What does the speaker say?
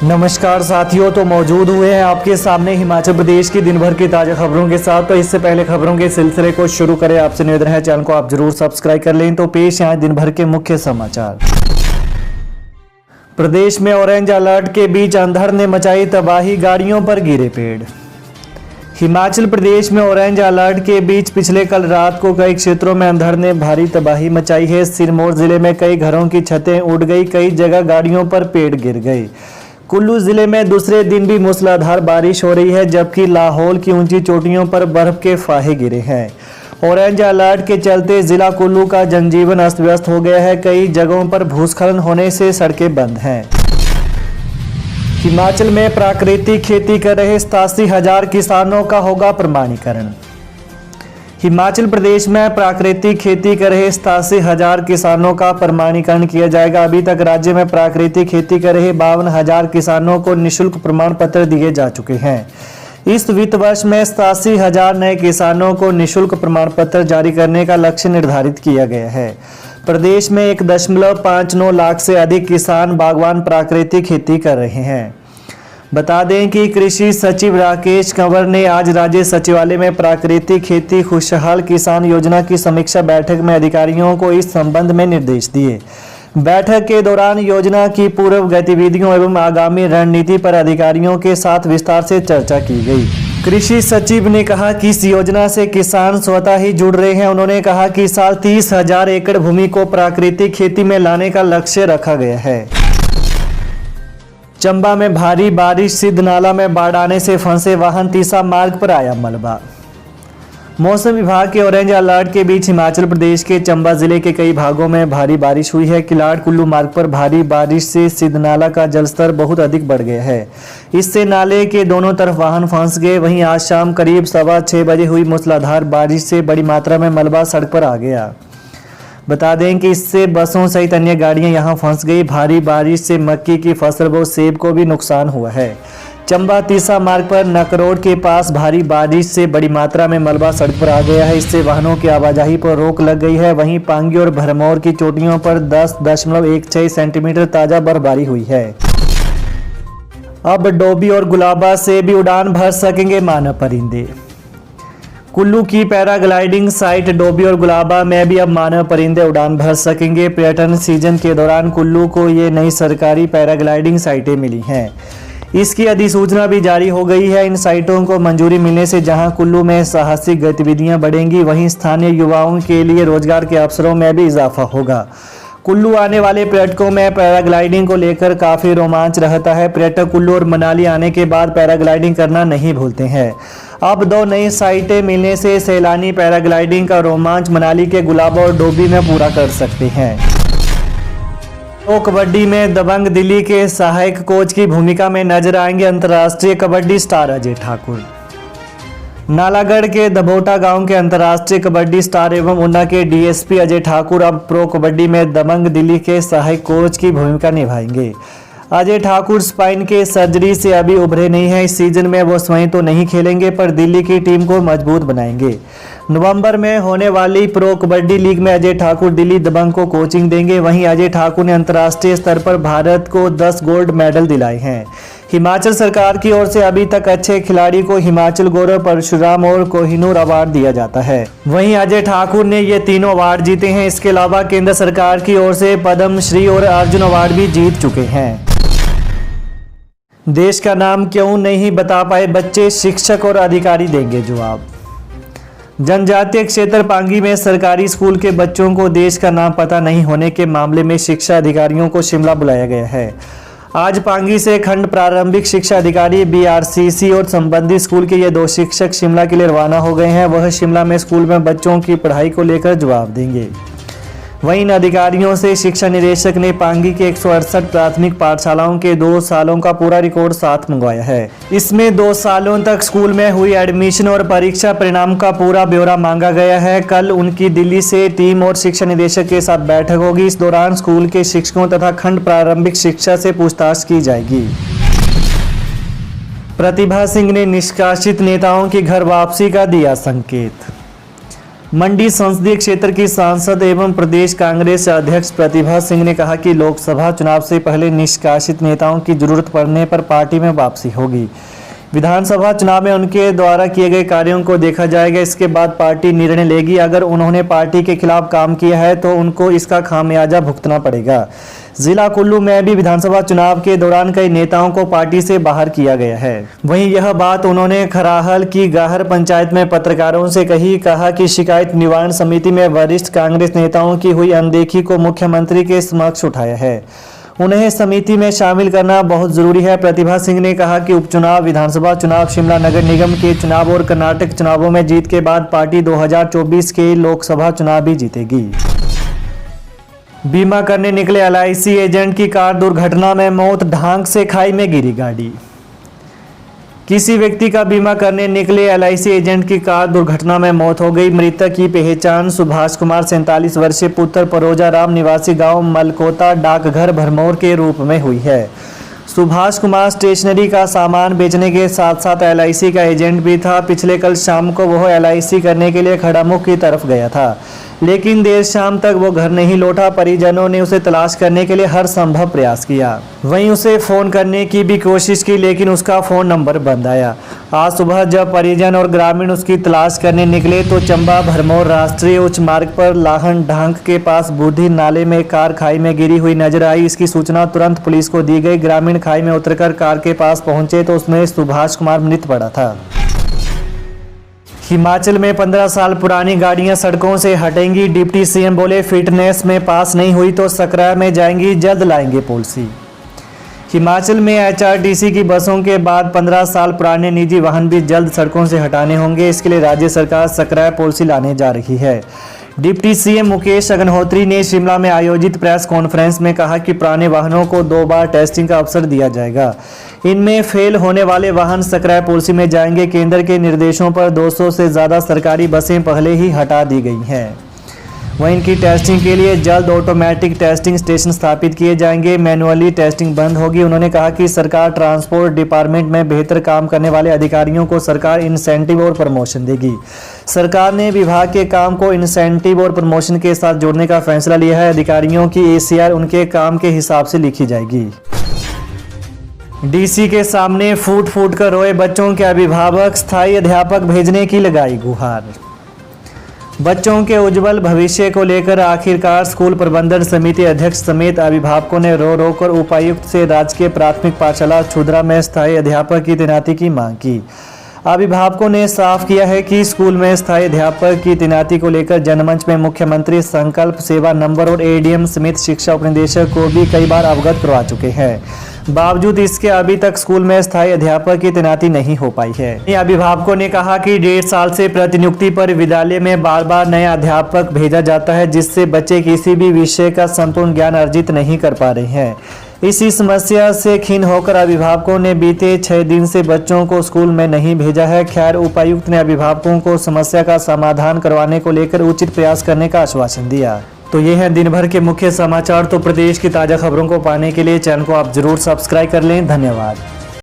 नमस्कार साथियों, तो मौजूद हुए हैं आपके सामने हिमाचल प्रदेश की दिन भर की ताज़ा खबरों के साथ। तो इससे पहले खबरों के सिलसिले को शुरू करें, आपसे निवेदन है चैनल को आप जरूर सब्सक्राइब कर लें। तो पेश हैं दिन भर के मुख्य समाचार। प्रदेश में ऑरेंज अलर्ट के बीच अंधड़ ने मचाई तबाही, गाड़ियों पर गिरे पेड़। हिमाचल प्रदेश में ऑरेंज अलर्ट के बीच पिछले कल रात को कई क्षेत्रों में अंधड़ ने भारी तबाही मचाई है। सिरमौर जिले में कई घरों की छतें उड़ गई, कई जगह गाड़ियों पर पेड़ गिर गए। कुल्लू जिले में दूसरे दिन भी मूसलाधार बारिश हो रही है, जबकि लाहौल की ऊंची चोटियों पर बर्फ के फाहे गिरे हैं। ऑरेंज अलर्ट के चलते जिला कुल्लू का जनजीवन अस्त व्यस्त हो गया है। कई जगहों पर भूस्खलन होने से सड़कें बंद हैं। हिमाचल में प्राकृतिक खेती कर रहे 87,000 किसानों का होगा प्रमाणीकरण। हिमाचल प्रदेश में प्राकृतिक खेती कर रहे 87,000 किसानों का प्रमाणीकरण किया जाएगा। अभी तक राज्य में प्राकृतिक खेती कर रहे 52,000 किसानों को निःशुल्क प्रमाण पत्र दिए जा चुके हैं। इस वित्त वर्ष में 87,000 नए किसानों को निःशुल्क प्रमाण पत्र जारी करने का लक्ष्य निर्धारित किया गया है। प्रदेश में 1.59 लाख से अधिक किसान बागवान प्राकृतिक खेती कर रहे हैं। बता दें कि कृषि सचिव राकेश कंवर ने आज राज्य सचिवालय में प्राकृतिक खेती खुशहाल किसान योजना की समीक्षा बैठक में अधिकारियों को इस संबंध में निर्देश दिए। बैठक के दौरान योजना की पूर्व गतिविधियों एवं आगामी रणनीति पर अधिकारियों के साथ विस्तार से चर्चा की गई। कृषि सचिव ने कहा कि इस योजना से किसान स्वतः ही जुड़ रहे हैं। उन्होंने कहा कि इस साल 30,000 एकड़ भूमि को प्राकृतिक खेती में लाने का लक्ष्य रखा गया है। चंबा में भारी बारिश, सिद्ध नाला में बाढ़ आने से फंसे वाहन, तीसा मार्ग पर आया मलबा। मौसम विभाग के ऑरेंज अलर्ट के बीच हिमाचल प्रदेश के चंबा जिले के कई भागों में भारी बारिश हुई है। किलाड़ कुल्लू मार्ग पर भारी बारिश से सिद्ध नाला का जलस्तर बहुत अधिक बढ़ गया है। इससे नाले के दोनों तरफ वाहन फंस गए। वहीं आज शाम करीब 6:15 बजे हुई मूसलाधार बारिश से बड़ी मात्रा में मलबा सड़क पर आ गया। बता दें कि इससे बसों सहित अन्य गाड़ियां यहां फंस गई। भारी बारिश से मक्की की फसल व सेब को भी नुकसान हुआ है। चंबा तीसा मार्ग पर नकरोड के पास भारी बारिश से बड़ी मात्रा में मलबा सड़क पर आ गया है। इससे वाहनों की आवाजाही पर रोक लग गई है। वहीं पांगी और भरमौर की चोटियों पर 10.16 सेंटीमीटर ताजा बर्फबारी हुई है। अब डोबी और गुलाबा से भी उड़ान भर सकेंगे मानव परिंदे। कुल्लू की पैराग्लाइडिंग साइट डोबी और गुलाबा में भी अब मानव परिंदे उड़ान भर सकेंगे। पर्यटन सीजन के दौरान कुल्लू को ये नई सरकारी पैराग्लाइडिंग साइटें मिली हैं। इसकी अधिसूचना भी जारी हो गई है। इन साइटों को मंजूरी मिलने से जहां कुल्लू में साहसिक गतिविधियां बढ़ेंगी, वहीं स्थानीय युवाओं के लिए रोजगार के अवसरों में भी इजाफा होगा। कुल्लू आने वाले पर्यटकों में पैराग्लाइडिंग को लेकर काफ़ी रोमांच रहता है। पर्यटक कुल्लू और मनाली आने के बाद पैराग्लाइडिंग करना नहीं भूलते हैं। अब 2 नई साइटें मिलने से सैलानी पैराग्लाइडिंग का रोमांच मनाली के गुलाबा और डोबी में पूरा कर सकते हैं। प्रो कबड्डी में दबंग दिल्ली के सहायक कोच की भूमिका में नजर आएंगे अंतर्राष्ट्रीय कबड्डी स्टार अजय ठाकुर। नालागढ़ के दबोटा गांव के अंतर्राष्ट्रीय कबड्डी स्टार एवं ऊना के डीएसपी अजय ठाकुर अब प्रो कबड्डी में दबंग दिल्ली के सहायक कोच की भूमिका निभाएंगे। अजय ठाकुर स्पाइन के सर्जरी से अभी उभरे नहीं हैं। इस सीजन में वो स्वयं तो नहीं खेलेंगे, पर दिल्ली की टीम को मजबूत बनाएंगे। नवंबर में होने वाली प्रो कबड्डी लीग में अजय ठाकुर दिल्ली दबंग को कोचिंग देंगे। वहीं अजय ठाकुर ने अंतर्राष्ट्रीय स्तर पर भारत को 10 गोल्ड मेडल दिलाए हैं। हिमाचल सरकार की ओर से अभी तक अच्छे खिलाड़ी को हिमाचल गौरव, परशुराम और कोहिनूर अवार्ड दिया जाता है। वहीं अजय ठाकुर ने ये तीनों अवार्ड जीते हैं। इसके अलावा केंद्र सरकार की ओर से पद्म श्री और अर्जुन अवार्ड भी जीत चुके हैं। देश का नाम क्यों नहीं बता पाए बच्चे, शिक्षक और अधिकारी देंगे जवाब। जनजातीय क्षेत्र पांगी में सरकारी स्कूल के बच्चों को देश का नाम पता नहीं होने के मामले में शिक्षा अधिकारियों को शिमला बुलाया गया है। आज पांगी से खंड प्रारंभिक शिक्षा अधिकारी बीआरसीसी और संबंधित स्कूल के ये 2 शिक्षक शिमला के लिए रवाना हो गए हैं। वह शिमला में स्कूल में बच्चों की पढ़ाई को लेकर जवाब देंगे। वहीं इन अधिकारियों से शिक्षा निदेशक ने पांगी के 168 प्राथमिक पाठशालाओं के 2 सालों का पूरा रिकॉर्ड साथ मंगवाया है। इसमें 2 सालों तक स्कूल में हुई एडमिशन और परीक्षा परिणाम का पूरा ब्यौरा मांगा गया है। कल उनकी दिल्ली से टीम और शिक्षा निदेशक के साथ बैठक होगी। इस दौरान स्कूल के शिक्षकों तथा खंड प्रारंभिक शिक्षा से पूछताछ की जाएगी। प्रतिभा सिंह ने निष्कासित नेताओं की घर वापसी का दिया संकेत। मंडी संसदीय क्षेत्र की सांसद एवं प्रदेश कांग्रेस अध्यक्ष प्रतिभा सिंह ने कहा कि लोकसभा चुनाव से पहले निष्कासित नेताओं की जरूरत पड़ने पर पार्टी में वापसी होगी। विधानसभा चुनाव में उनके द्वारा किए गए कार्यों को देखा जाएगा, इसके बाद पार्टी निर्णय लेगी। अगर उन्होंने पार्टी के खिलाफ काम किया है तो उनको इसका खामियाजा भुगतना पड़ेगा। जिला कुल्लू में भी विधानसभा चुनाव के दौरान कई नेताओं को पार्टी से बाहर किया गया है। वहीं यह बात उन्होंने खराहल की गाहर पंचायत में पत्रकारों से कहा कि शिकायत निवारण समिति में वरिष्ठ कांग्रेस नेताओं की हुई अनदेखी को मुख्यमंत्री के समक्ष उठाया है। उन्हें समिति में शामिल करना बहुत जरूरी है। प्रतिभा सिंह ने कहा कि उपचुनाव, विधानसभा चुनाव, शिमला नगर निगम के चुनाव और कर्नाटक चुनावों में जीत के बाद पार्टी 2024 के लोकसभा चुनाव भी जीतेगी। बीमा करने निकले एलआईसी एजेंट की कार दुर्घटना में मौत, ढांक से खाई में गिरी गाड़ी। किसी व्यक्ति का बीमा करने निकले एलआईसी एजेंट की कार दुर्घटना में मौत हो गई। मृतक की पहचान सुभाष कुमार 47 वर्षीय पुत्र परोजा राम निवासी गांव मलकोता डाकघर भरमौर के रूप में हुई है। सुभाष कुमार स्टेशनरी का सामान बेचने के साथ साथ एलआईसी का एजेंट भी था। पिछले कल शाम को वह एलआईसी करने के लिए खड़ामुख की तरफ गया था, लेकिन देर शाम तक वो घर नहीं लौटा। परिजनों ने उसे तलाश करने के लिए हर संभव प्रयास किया, वहीं उसे फोन करने की भी कोशिश की, लेकिन उसका फोन नंबर बंद आया। आज सुबह जब परिजन और ग्रामीण उसकी तलाश करने निकले तो चंबा भरमौर राष्ट्रीय उच्च मार्ग पर लाहन ढांक के पास बूढ़ी नाले में कार खाई में गिरी हुई नजर आई। इसकी सूचना तुरंत पुलिस को दी गई। ग्रामीण खाई में उतरकर कार के पास पहुंचे तो उसमें सुभाष कुमार मृत पड़ा था। हिमाचल में 15 साल पुरानी गाड़ियां सड़कों से हटेंगी। डिप्टी सीएम बोले, फिटनेस में पास नहीं हुई तो सकरा में जाएंगी, जल्द लाएंगे पॉलिसी। हिमाचल में एचआरटीसी की बसों के बाद 15 साल पुराने निजी वाहन भी जल्द सड़कों से हटाने होंगे। इसके लिए राज्य सरकार सकरा पॉलिसी लाने जा रही है। डिप्टी सीएम मुकेश अग्निहोत्री ने शिमला में आयोजित प्रेस कॉन्फ्रेंस में कहा कि पुराने वाहनों को 2 बार टेस्टिंग का अवसर दिया जाएगा। इनमें फेल होने वाले वाहन सकराय पॉलिसी में जाएंगे। केंद्र के निर्देशों पर 200 से ज़्यादा सरकारी बसें पहले ही हटा दी गई हैं। वहीं इनकी टेस्टिंग के लिए जल्द ऑटोमेटिक टेस्टिंग स्टेशन स्थापित किए जाएंगे। मैनुअली टेस्टिंग बंद होगी। उन्होंने कहा कि सरकार ट्रांसपोर्ट डिपार्टमेंट में बेहतर काम करने वाले अधिकारियों को सरकार इंसेंटिव और प्रमोशन देगी। सरकार ने विभाग के काम को इंसेंटिव और प्रमोशन के साथ जोड़ने का फैसला लिया है। अधिकारियों की एसीआर उनके काम के हिसाब से लिखी जाएगी। डीसी के सामने फूट फूट कर रोए बच्चों के अभिभावक, स्थायी अध्यापक भेजने की लगाई गुहार। बच्चों के उज्जवल भविष्य को लेकर आखिरकार स्कूल प्रबंधन समिति अध्यक्ष समेत अभिभावकों ने रो रो कर उपायुक्त से राजकीय प्राथमिक पाठशाला छुद्रा में स्थायी अध्यापक की तैनाती की मांग की। अभिभावकों ने साफ किया है कि स्कूल में स्थायी अध्यापक की तैनाती को लेकर जनमंच में मुख्यमंत्री संकल्प सेवा नंबर और एडीएम समेत शिक्षा उपनिदेशक को भी कई बार अवगत करवा चुके हैं। बावजूद इसके अभी तक स्कूल में स्थायी अध्यापक की तैनाती नहीं हो पाई है। अभिभावकों ने कहा कि 1.5 साल से प्रतिनियुक्ति पर विद्यालय में बार बार नया अध्यापक भेजा जाता है, जिससे बच्चे किसी भी विषय का संपूर्ण ज्ञान अर्जित नहीं कर पा रहे हैं। इसी समस्या से खिन्न होकर अभिभावकों ने बीते 6 दिन से बच्चों को स्कूल में नहीं भेजा है। खैर, उपायुक्त ने अभिभावकों को समस्या का समाधान करवाने को लेकर उचित प्रयास करने का आश्वासन दिया। तो ये हैं दिन भर के मुख्य समाचार। तो प्रदेश की ताज़ा खबरों को पाने के लिए चैनल को आप जरूर सब्सक्राइब कर लें। धन्यवाद।